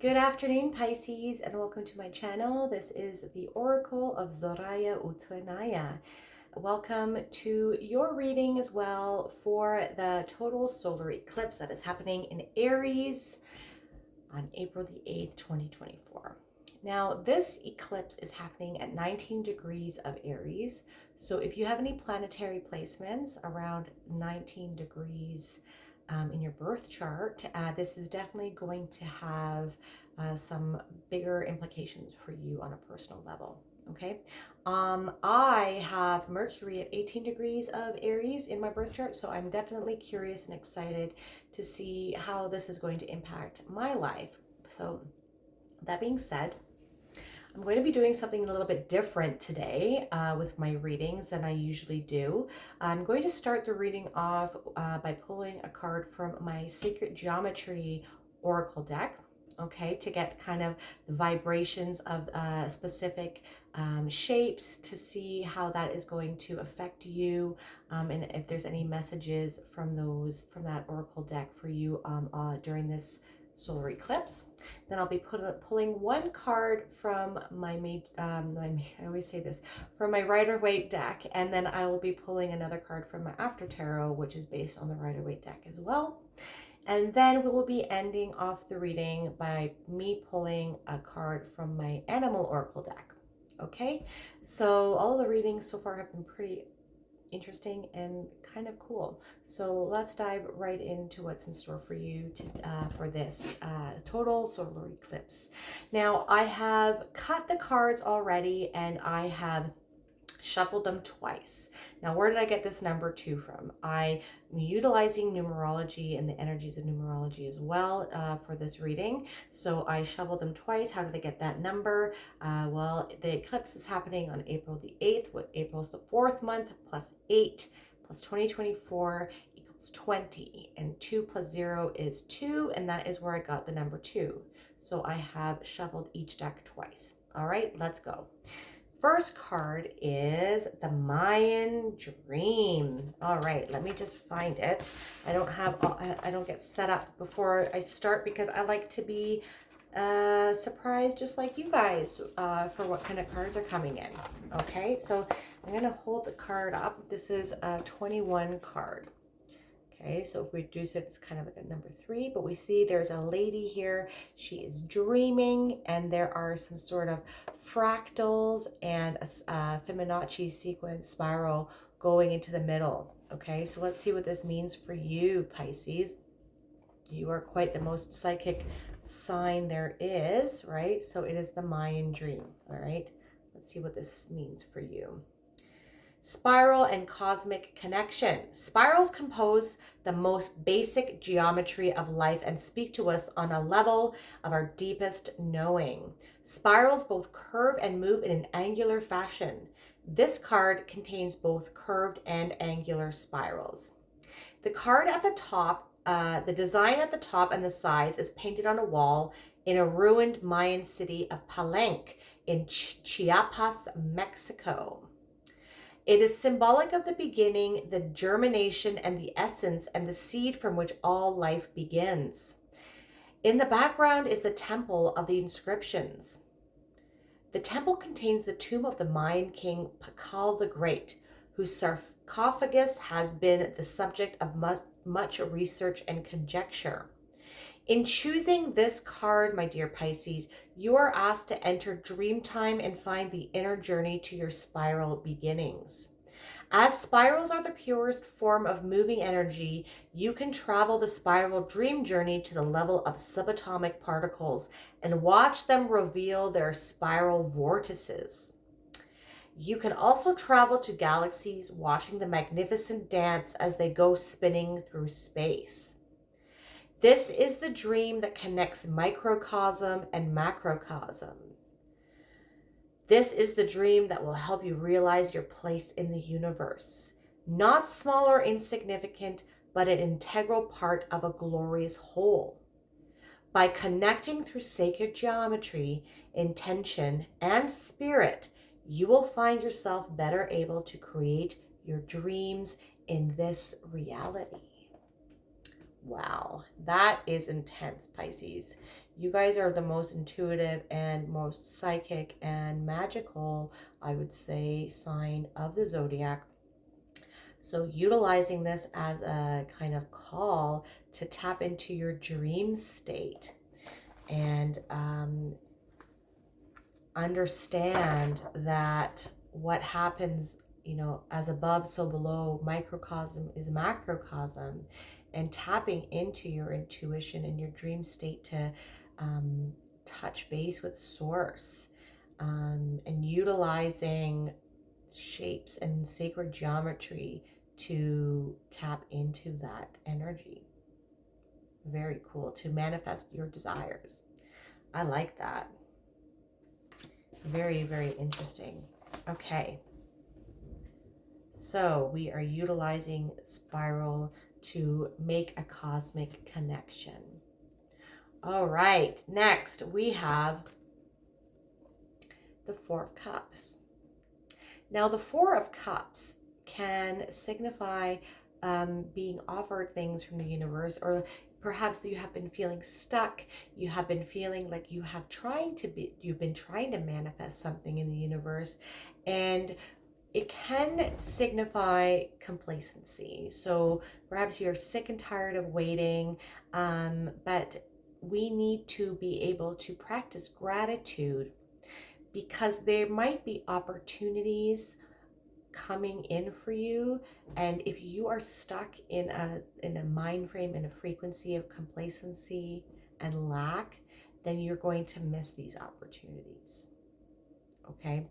Good afternoon, Pisces, and welcome to my channel. This is the Oracle of Zoraya Utlanaya. Welcome to your reading as well for the total solar eclipse that is happening in Aries on April the 8th, 2024. Now, this eclipse is happening at 19 degrees of Aries. So if you have any planetary placements around 19 degrees in your birth chart, this is definitely going to have some bigger implications for you on a personal level. Okay. I have Mercury at 18 degrees of Aries in my birth chart, so I'm definitely curious and excited to see how this is going to impact my life. So that being said, I'm going to be doing something a little bit different today with my readings than I usually do. I'm going to start the reading off by pulling a card from my Sacred Geometry Oracle deck, okay, to get kind of the vibrations of specific shapes to see how that is going to affect you, and if there's any messages from that Oracle deck for you during this solar eclipse. Then I'll be pulling one card from I always say this, from my Rider-Waite deck, and then I will be pulling another card from my After Tarot, which is based on the Rider-Waite deck as well. And then we will be ending off the reading by me pulling a card from my Animal Oracle deck. Okay, so all of the readings so far have been pretty interesting and kind of cool. So let's dive right into what's in store for you for this total solar eclipse. Now, I have cut the cards already and I have shuffled them twice. Now, where did I get this number 2 from? I'm utilizing numerology and the energies of numerology as well for this reading. So I shuffled them twice. How did I get that number? Well, the eclipse is happening on April the 8th. April is the 4th month, plus 8 plus 2024 equals 20. And 2 plus 0 is 2, and that is where I got the number 2. So I have shuffled each deck twice. All right, let's go. First card is the Mayan Dream. All right, let me just find it. I don't get set up before I start because I like to be surprised just like you guys for what kind of cards are coming in. Okay, so I'm going to hold the card up. This is a 21 card. Okay, so if we reduce it, it's kind of like a number 3, but we see there's a lady here. She is dreaming, and there are some sort of fractals and a Fibonacci sequence spiral going into the middle. Okay, so let's see what this means for you, Pisces. You are quite the most psychic sign there is, right? So it is the Mayan dream, all right? Let's see what this means for you. Spiral and cosmic connection. Spirals compose the most basic geometry of life and speak to us on a level of our deepest knowing. Spirals both curve and move in an angular fashion. This card contains both curved and angular spirals. The card at the top, the design at the top and the sides is painted on a wall in a ruined Mayan city of Palenque in Chiapas, Mexico. It is symbolic of the beginning, the germination, and the essence, and the seed from which all life begins. In the background is the temple of the inscriptions. The temple contains the tomb of the Mayan king Pakal the Great, whose sarcophagus has been the subject of much research and conjecture. In choosing this card, my dear Pisces, you are asked to enter dream time and find the inner journey to your spiral beginnings. As spirals are the purest form of moving energy, you can travel the spiral dream journey to the level of subatomic particles and watch them reveal their spiral vortices. You can also travel to galaxies, watching the magnificent dance as they go spinning through space. This is the dream that connects microcosm and macrocosm. This is the dream that will help you realize your place in the universe. Not small or insignificant, but an integral part of a glorious whole. By connecting through sacred geometry, intention, and spirit, you will find yourself better able to create your dreams in this reality. Wow, that is intense, Pisces. You guys are the most intuitive and most psychic and magical, I would say, sign of the zodiac. So utilizing this as a kind of call to tap into your dream state and understand that what happens, as above, so below, microcosm is macrocosm, and tapping into your intuition and your dream state to touch base with source, and utilizing shapes and sacred geometry to tap into that energy. Very cool. To manifest your desires. I like that. Very, very interesting. Okay. So we are utilizing spiral to make a cosmic connection. All right. Next, we have the Four of Cups. Now, the Four of Cups can signify being offered things from the universe, or perhaps you have been feeling stuck. You have been feeling like you've been trying to manifest something in the universe, and it can signify complacency. So perhaps you're sick and tired of waiting, but we need to be able to practice gratitude, because there might be opportunities coming in for you, and if you are stuck in a mind frame, in a frequency of complacency and lack, then you're going to miss these opportunities. Okay,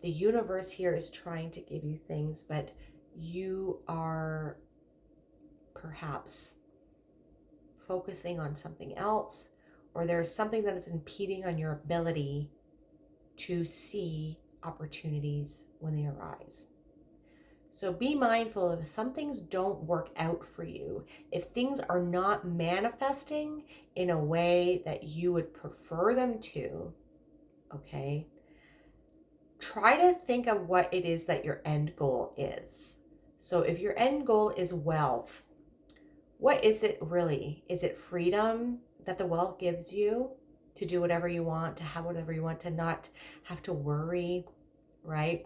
the universe here is trying to give you things, but you are perhaps focusing on something else, or there's something that is impeding on your ability to see opportunities when they arise. So be mindful if some things don't work out for you, if things are not manifesting in a way that you would prefer them to, okay? Try to think of what it is that your end goal is. So if your end goal is wealth, what is it really? Is it freedom that the wealth gives you to do whatever you want, to have whatever you want, to not have to worry, right?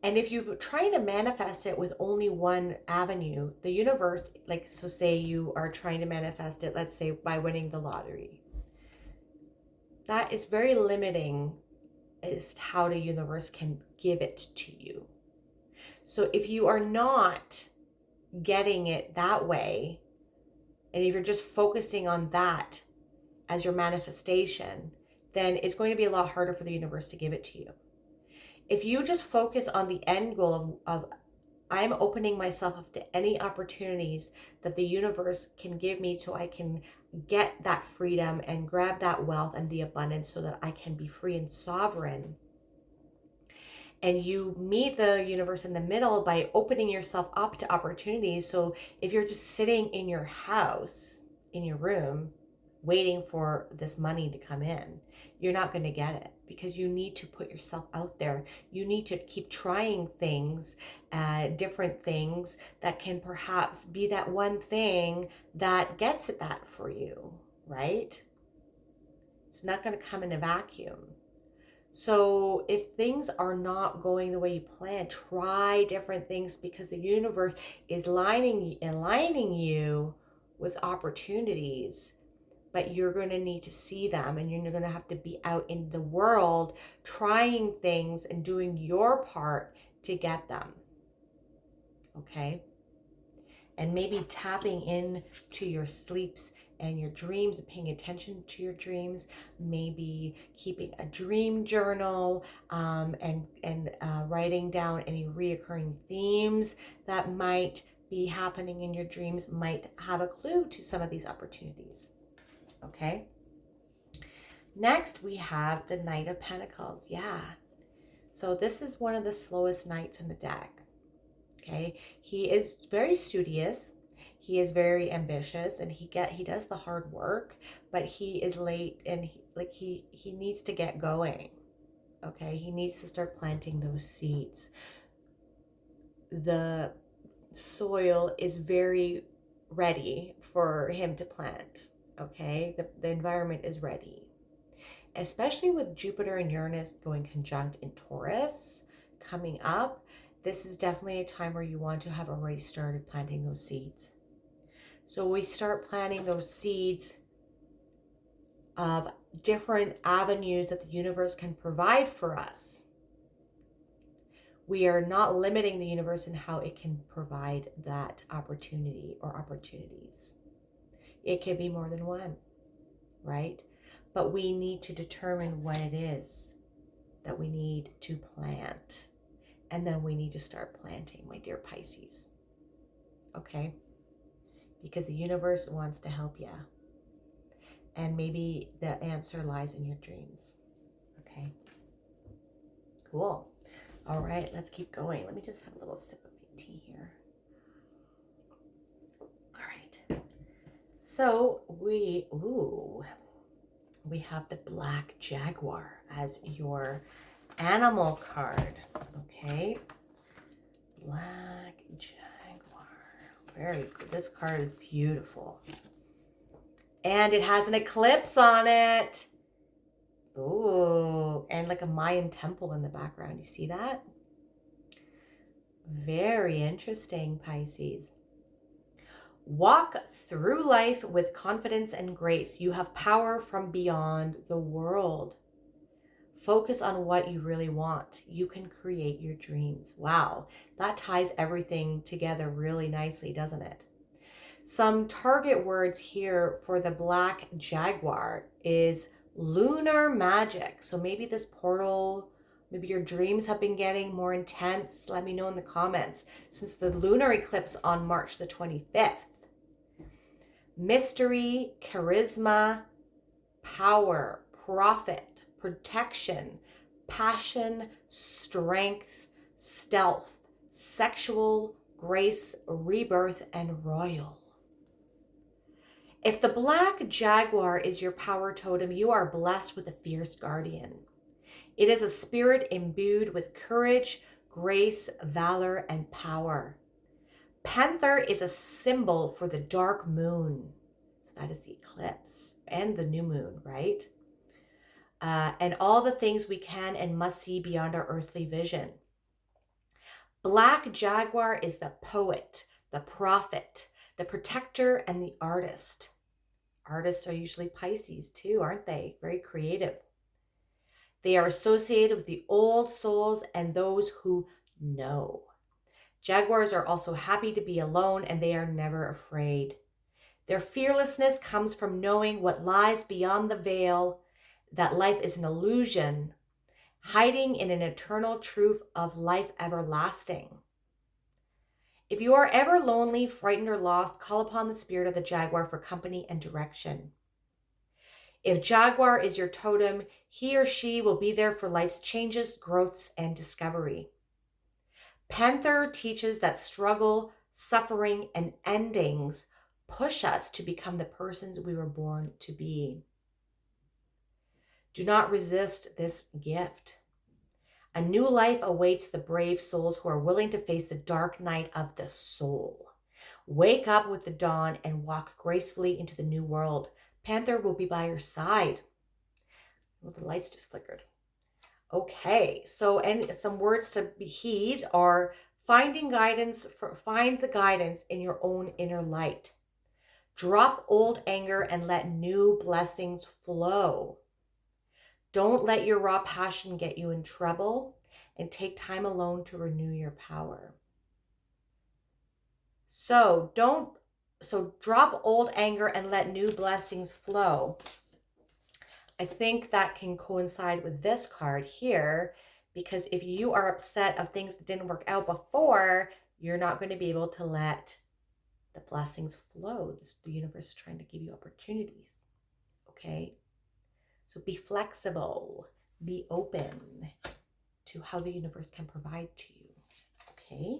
And if you're trying to manifest it with only one avenue, the universe, like, so say you are trying to manifest it, let's say by winning the lottery. That is very limiting as to how the universe can give it to you. So if you are not getting it that way, and if you're just focusing on that as your manifestation, then it's going to be a lot harder for the universe to give it to you. If you just focus on the end goal of I'm opening myself up to any opportunities that the universe can give me, so I can get that freedom and grab that wealth and the abundance so that I can be free and sovereign. And you meet the universe in the middle by opening yourself up to opportunities. So if you're just sitting in your house, in your room, waiting for this money to come in, you're not going to get it, because you need to put yourself out there. You need to keep trying things, different things that can perhaps be that one thing that gets at that for you, right? It's not going to come in a vacuum. So if things are not going the way you plan, try different things, because the universe is aligning you with opportunities, but you're going to need to see them, and you're going to have to be out in the world trying things and doing your part to get them. Okay? And maybe tapping in to your sleeps and your dreams, and paying attention to your dreams, maybe keeping a dream journal, and writing down any reoccurring themes that might be happening in your dreams might have a clue to some of these opportunities. Okay. Next, we have the Knight of Pentacles. Yeah. So this is one of the slowest knights in the deck. Okay. He is very studious. He is very ambitious, and he does the hard work, but he is late, and he needs to get going. Okay. He needs to start planting those seeds. The soil is very ready for him to plant. Okay, the environment is ready, especially with Jupiter and Uranus going conjunct in Taurus coming up. This is definitely a time where you want to have already started planting those seeds. So we start planting those seeds of different avenues that the universe can provide for us. We are not limiting the universe in how it can provide that opportunity or opportunities. It can be more than one, right? But we need to determine what it is that we need to plant. And then we need to start planting, my dear Pisces. Okay? Because the universe wants to help you. And maybe the answer lies in your dreams. Okay? Cool. All right, let's keep going. Let me just have a little sip of my tea here. All right. So we have the Black Jaguar as your animal card. Okay. Black Jaguar. Very good. This card is beautiful. And it has an eclipse on it. Ooh, and like a Mayan temple in the background. You see that? Very interesting, Pisces. Walk through life with confidence and grace. You have power from beyond the world. Focus on what you really want. You can create your dreams. Wow, that ties everything together really nicely, doesn't it? Some target words here for the Black Jaguar is lunar magic. So maybe this portal, maybe your dreams have been getting more intense. Let me know in the comments. Since the lunar eclipse on March the 25th. Mystery, charisma, power, profit, protection, passion, strength, stealth, sexual, grace, rebirth, and royal. If the Black Jaguar is your power totem, you are blessed with a fierce guardian. It is a spirit imbued with courage, grace, valor, and power. Panther is a symbol for the dark moon. So that is the eclipse and the new moon, right? And all the things we can and must see beyond our earthly vision. Black Jaguar is the poet, the prophet, the protector, and the artist. Artists are usually Pisces too, aren't they? Very creative. They are associated with the old souls and those who know. Jaguars are also happy to be alone, and they are never afraid. Their fearlessness comes from knowing what lies beyond the veil, that life is an illusion, hiding in an eternal truth of life everlasting. If you are ever lonely, frightened, or lost, call upon the spirit of the Jaguar for company and direction. If Jaguar is your totem, he or she will be there for life's changes, growths, and discovery. Panther teaches that struggle, suffering, and endings push us to become the persons we were born to be. Do not resist this gift. A new life awaits the brave souls who are willing to face the dark night of the soul. Wake up with the dawn and walk gracefully into the new world. Panther will be by your side. Well, the lights just flickered. Okay, so and some words to heed are find the guidance in your own inner light. Drop old anger and let new blessings flow. Don't let your raw passion get you in trouble, and take time alone to renew your power. So drop old anger and let new blessings flow. I think that can coincide with this card here, because if you are upset of things that didn't work out before, you're not going to be able to let the blessings flow. The universe is trying to give you opportunities. Okay? So be flexible. Be open to how the universe can provide to you. Okay?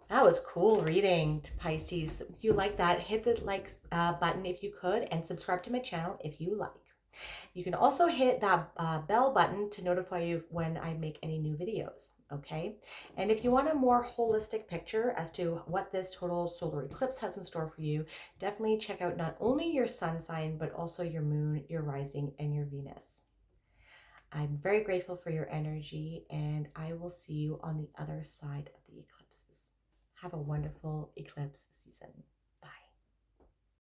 That was cool reading to Pisces. If you like that, hit the like button if you could, and subscribe to my channel if you like. You can also hit that bell button to notify you when I make any new videos. Okay, and if you want a more holistic picture as to what this total solar eclipse has in store for you, definitely check out not only your sun sign, but also your moon, your rising, and your Venus. I'm very grateful for your energy, and I will see you on the other side of the eclipses. Have a wonderful eclipse season.